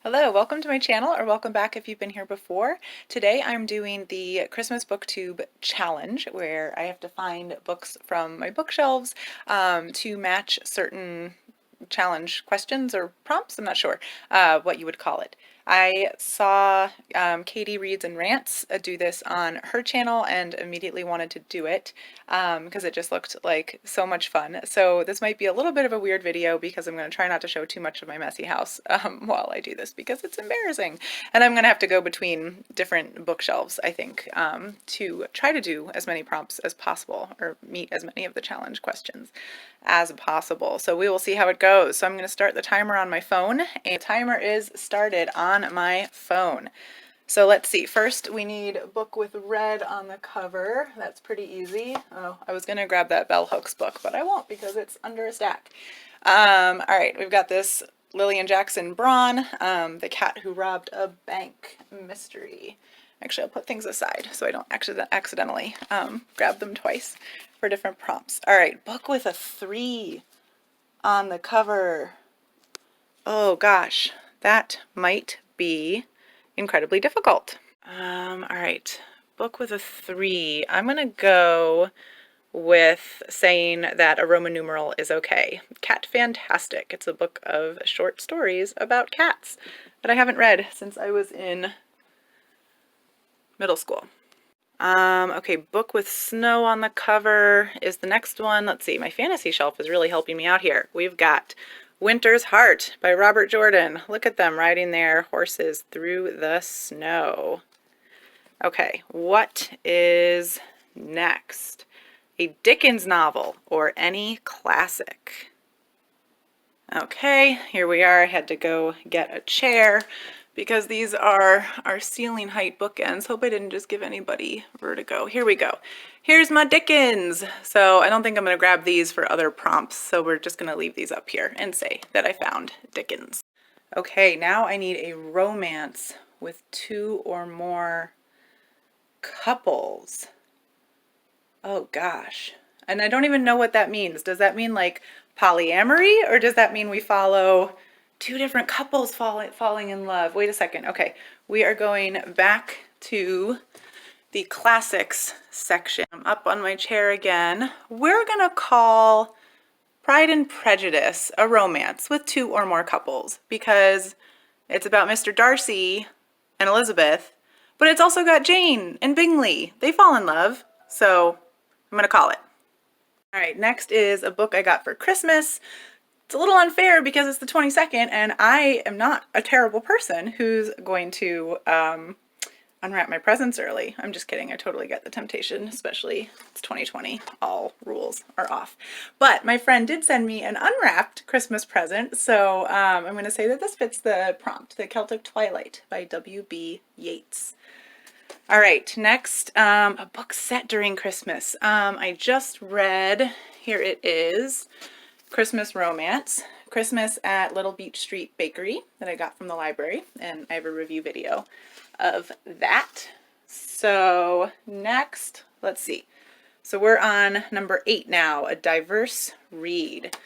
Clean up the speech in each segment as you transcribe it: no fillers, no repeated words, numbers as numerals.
Hello, welcome to my channel, or welcome back if you've been here before. Today I'm doing the Christmas Booktube challenge where I have to find books from my bookshelves to match certain challenge questions or prompts. I'm not sure what you would call it. I saw Katie Reads and Rants do this on her channel and immediately wanted to do it because it just looked like so much fun. So this might be a little bit of a weird video because I'm going to try not to show too much of my messy house while I do this because it's embarrassing. And I'm going to have to go between different bookshelves, I think, to try to do as many prompts as possible or meet as many of the challenge questions as possible. So we will see how it goes. So I'm going to start the timer on my phone, and the timer is started on my phone. So let's see. First, we need a book with red on the cover. That's pretty easy. Oh, I was going to grab that Bell Hooks book, but I won't because it's under a stack. All right, we've got this Lillian Jackson Braun, The Cat Who Robbed a Bank mystery. Actually, I'll put things aside so I don't accidentally grab them twice for different prompts. All right, book with a 3 on the cover. Oh gosh, that might be incredibly difficult. All right, book with a 3. I'm gonna go with saying that a Roman numeral is okay. Cat Fantastic. It's a book of short stories about cats that I haven't read since I was in middle school. Okay, book with snow on the cover is the next one. Let's see, my fantasy shelf is really helping me out here. We've got Winter's Heart by Robert Jordan. Look at them riding their horses through the snow. Okay, what is next? A Dickens novel or any classic. Okay, here we are. I had to go get a chair because these are our ceiling height bookends. Hope I didn't just give anybody vertigo. Here we go. Here's my Dickens. So I don't think I'm going to grab these for other prompts, so we're just going to leave these up here and say that I found Dickens. Okay, now I need a romance with 2 or more couples. Oh gosh. And I don't even know what that means. Does that mean like polyamory, or does that mean we follow 2 different couples falling in love? Wait a second. Okay, we are going back to the classics section. I'm up on my chair again. We're gonna call Pride and Prejudice a romance with 2 or more couples because it's about Mr. Darcy and Elizabeth, but it's also got Jane and Bingley. They fall in love, so I'm gonna call it. All right, next is a book I got for Christmas. It's a little unfair because it's the 22nd and I am not a terrible person who's going to unwrap my presents early. I'm just kidding. I totally get the temptation, especially it's 2020. All rules are off. But my friend did send me an unwrapped Christmas present, so I'm going to say that this fits the prompt, The Celtic Twilight by W.B. Yeats. All right, next, a book set during Christmas. I just read, here it is, Christmas Romance, Christmas at Little Beach Street Bakery that I got from the library, and I have a review video of that. So next, let's see. So we're on number 8 now, a diverse read.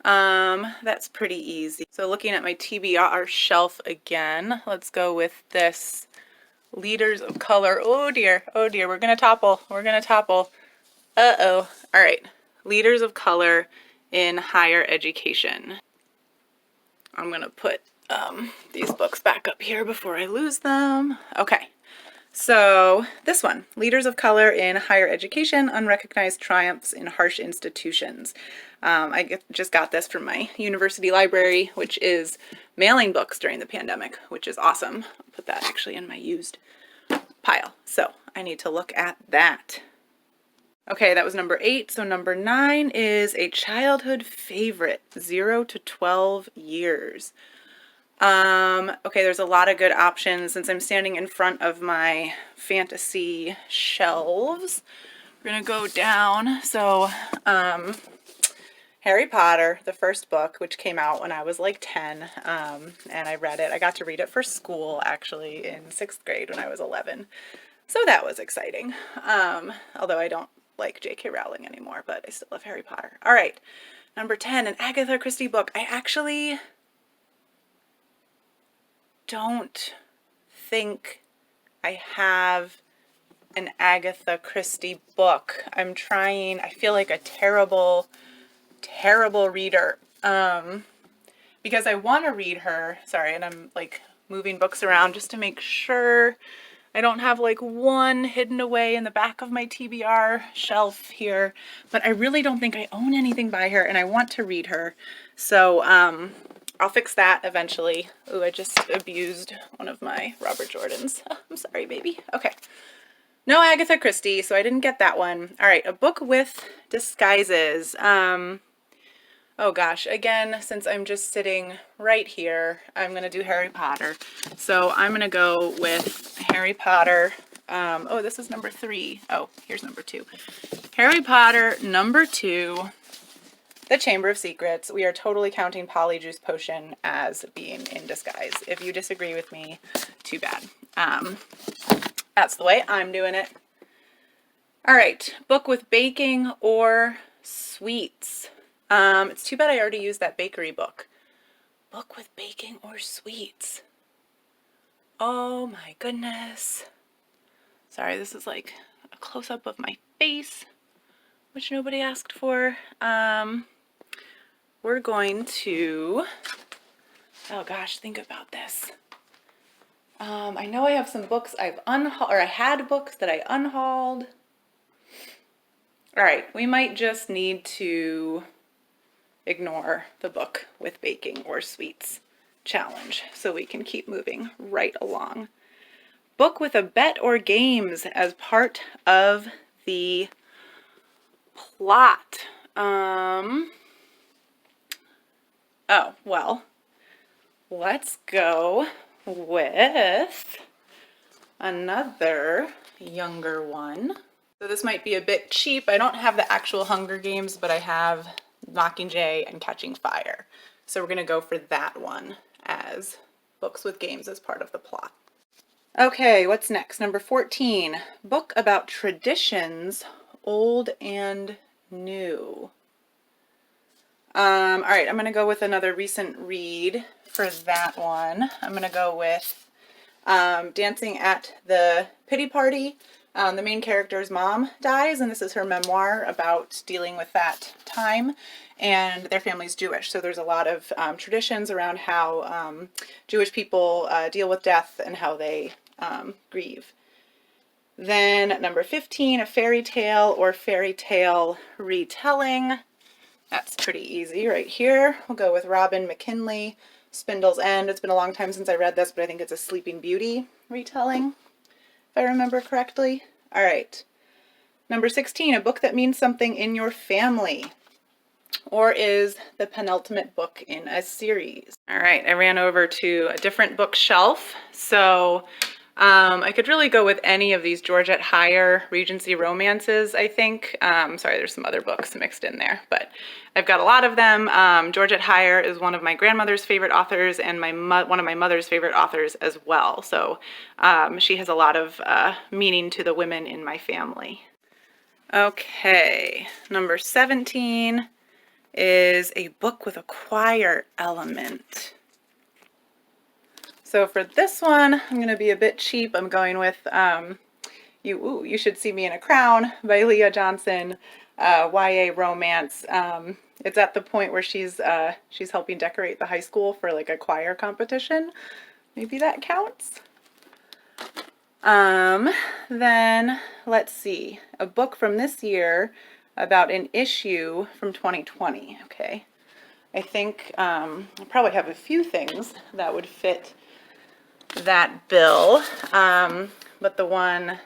That's pretty easy. So looking at my TBR shelf again, let's go with this. Leaders of Color. Oh dear, we're gonna topple. Uh-oh. All right, Leaders of Color in Higher Education. I'm gonna put these books back up here before I lose them. Okay, so this one, Leaders of Color in Higher Education, Unrecognized Triumphs in Harsh Institutions. I just got this from my university library, which is mailing books during the pandemic, which is awesome. I'll put that actually in my used pile. So I need to look at that. Okay, that was number 8. So number 9 is a childhood favorite, 0 to 12 years. Okay, there's a lot of good options since I'm standing in front of my fantasy shelves. We're gonna go down. So, Harry Potter, the first book, which came out when I was like 10, and I read it. I got to read it for school, actually, in 6th grade when I was 11. So that was exciting. Although I don't like J.K. Rowling anymore, but I still love Harry Potter. All right, number 10, an Agatha Christie book. I actually don't think I have an Agatha Christie book. I'm trying, I feel like a terrible, terrible reader. Because I want to read her, sorry, and I'm like moving books around just to make sure I don't have like one hidden away in the back of my TBR shelf here, but I really don't think I own anything by her, and I want to read her. So I'll fix that eventually. Ooh, I just abused one of my Robert Jordans. Oh, I'm sorry, baby. Okay. No Agatha Christie, so I didn't get that one. All right, a book with disguises. Oh gosh, again, since I'm just sitting right here, I'm going to do Harry Potter. So I'm going to go with Harry Potter. Oh, this is number 3. Oh, here's number 2. Harry Potter, number 2, The Chamber of Secrets. We are totally counting Polyjuice Potion as being in disguise. If you disagree with me, too bad. That's the way I'm doing it. All right, book with baking or sweets. It's too bad I already used that bakery book. Book with baking or sweets. Oh my goodness. Sorry, this is like a close-up of my face, which nobody asked for. We're going to, oh gosh, think about this. I know I have some books I've unhauled, or I had books that I unhauled. All right, we might just need to ignore the book with baking or sweets challenge so we can keep moving right along. Book with a bet or games as part of the plot. Oh, well, let's go with another younger one. So this might be a bit cheap. I don't have the actual Hunger Games, but I have Mockingjay and Catching Fire. So we're going to go for that one as books with games as part of the plot. Okay, what's next? Number 14, book about traditions, old and new. All right, I'm going to go with another recent read for that one. I'm going to go with Dancing at the Pity Party. The main character's mom dies, and this is her memoir about dealing with that time, and their family's Jewish, so there's a lot of traditions around how Jewish people deal with death and how they grieve. Then number 15, a fairy tale or fairy tale retelling. That's pretty easy right here. We'll go with Robin McKinley, Spindle's End. It's been a long time since I read this, but I think it's a Sleeping Beauty retelling, if I remember correctly. All right. Number 16, a book that means something in your family or is the penultimate book in a series. All right, I ran over to a different bookshelf. So I could really go with any of these Georgette Heyer Regency romances, I think. Sorry, there's some other books mixed in there, but I've got a lot of them. Georgette Heyer is one of my grandmother's favorite authors and one of my mother's favorite authors as well. So she has a lot of meaning to the women in my family. Okay, number 17 is a book with a choir element. So for this one, I'm going to be a bit cheap. I'm going with You Should See Me in a Crown by Leah Johnson, YA romance. It's at the point where she's helping decorate the high school for like a choir competition. Maybe that counts. Then let's see, a book from this year about an issue from 2020. Okay, I think I probably have a few things that would fit that bill, but the one,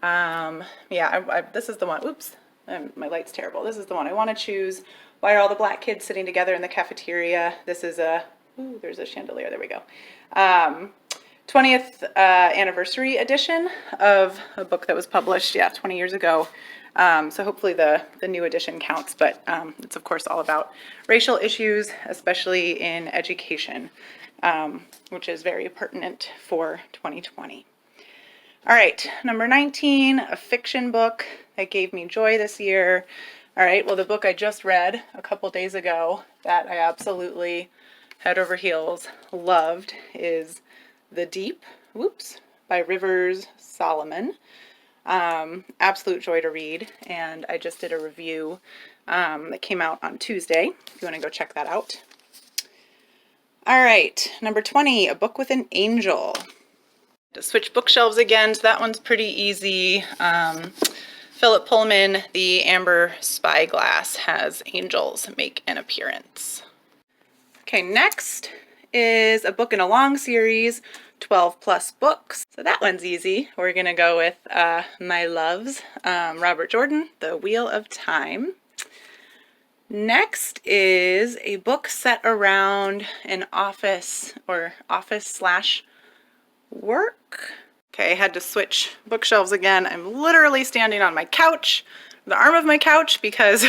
yeah, this is the one. Oops, my light's terrible. This is the one I want to choose. Why Are All the Black Kids Sitting Together in the Cafeteria? This is a, ooh, there's a chandelier. There we go. 20th anniversary edition of a book that was published, 20 years ago. So hopefully the new edition counts, but it's of course all about racial issues, especially in education, which is very pertinent for 2020. All right, number 19, a fiction book that gave me joy this year. All right, well, the book I just read a couple days ago that I absolutely head over heels loved is The Deep, whoops, by Rivers Solomon. Absolute joy to read, and I just did a review that came out on Tuesday, if you want to go check that out. All right, number 20, A Book with an Angel. To switch bookshelves again, so that one's pretty easy. Philip Pullman, The Amber Spyglass, has angels make an appearance. Okay, next is a book in a long series, 12 plus books. So that one's easy. We're gonna go with my loves, Robert Jordan, The Wheel of Time. Next is a book set around an office or office/work. Okay, I had to switch bookshelves again. I'm literally standing on my couch, the arm of my couch, because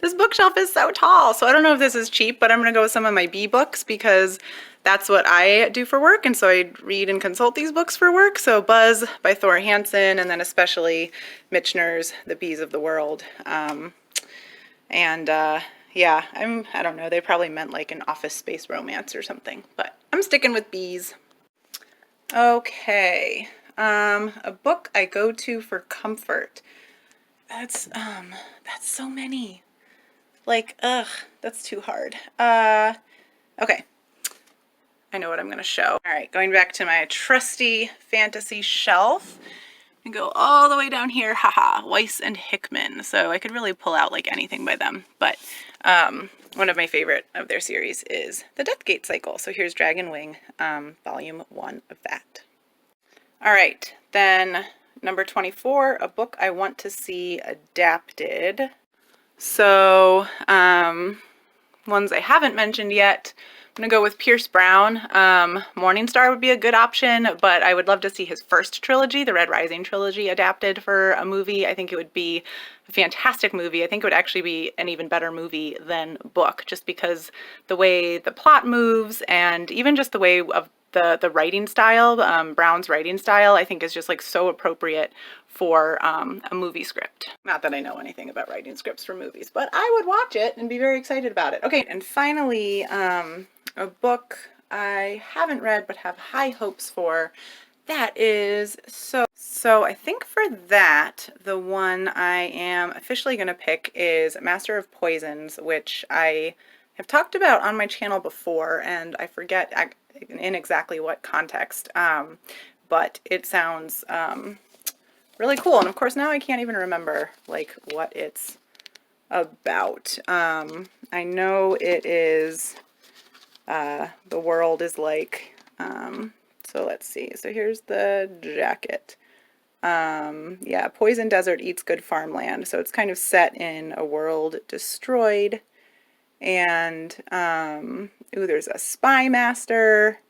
this bookshelf is so tall. So I don't know if this is cheap, but I'm gonna go with some of my B books because that's what I do for work, and so I read and consult these books for work. So Buzz by Thor Hansen, and then especially Michener's The Bees of the World. Yeah, I don't know, they probably meant like an office space romance or something, but I'm sticking with bees. Okay, a book I go to for comfort. That's so many. Like, ugh, that's too hard. Okay. I know what I'm gonna show. All right, going back to my trusty fantasy shelf. And go all the way down here, haha, Weiss and Hickman. So I could really pull out like anything by them, but one of my favorite of their series is The Deathgate Cycle. So here's Dragon Wing, volume 1 of that. All right, then number 24, a book I want to see adapted. So ones I haven't mentioned yet, I'm gonna go with Pierce Brown. Morningstar would be a good option, but I would love to see his first trilogy, the Red Rising trilogy, adapted for a movie. I think it would be a fantastic movie. I think it would actually be an even better movie than book, just because the way the plot moves and even just the way of the writing style, Brown's writing style, I think is just like so appropriate for a movie script. Not that I know anything about writing scripts for movies, but I would watch it and be very excited about it. Okay, and finally, a book I haven't read but have high hopes for. That is so I think for that, the one I am officially going to pick is Master of Poisons, which I have talked about on my channel before, and I forget in exactly what context, but it sounds really cool. And of course now I can't even remember like what it's about. I know it is the world is like, so let's see, so here's the jacket. Yeah, Poison Desert Eats Good Farmland. So it's kind of set in a world destroyed, and ooh, there's a spy master,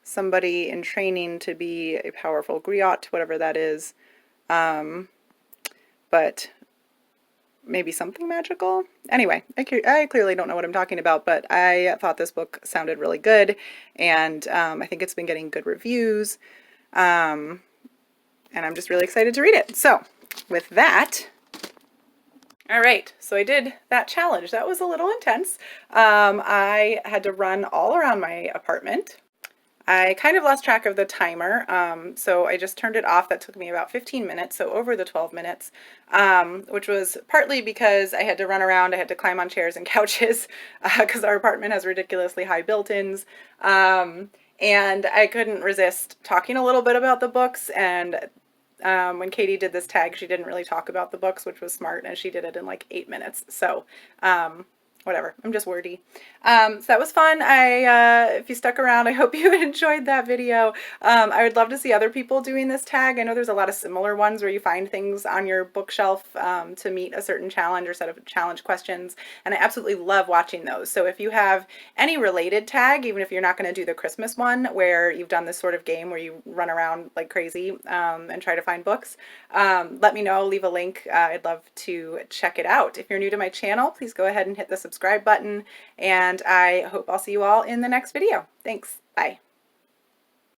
somebody in training to be a powerful griot, whatever that is, but maybe something magical. Anyway, I clearly don't know what I'm talking about, but I thought this book sounded really good, and I think it's been getting good reviews, and I'm just really excited to read it. So with that, all right, so I did that challenge. That was a little intense. I had to run all around my apartment. I kind of lost track of the timer, so I just turned it off. That took me about 15 minutes, so over the 12 minutes, which was partly because I had to run around. I had to climb on chairs and couches because our apartment has ridiculously high built-ins, and I couldn't resist talking a little bit about the books. And when Katie did this tag, she didn't really talk about the books, which was smart, and she did it in like 8 minutes. So whatever, I'm just wordy. So that was fun. If you stuck around, I hope you enjoyed that video. I would love to see other people doing this tag. I know there's a lot of similar ones where you find things on your bookshelf to meet a certain challenge or set of challenge questions, and I absolutely love watching those. So if you have any related tag, even if you're not going to do the Christmas one where you've done this sort of game where you run around like crazy and try to find books, let me know, leave a link. I'd love to check it out. If you're new to my channel, please go ahead and hit the subscribe button, and I hope I'll see you all in the next video. Thanks. Bye.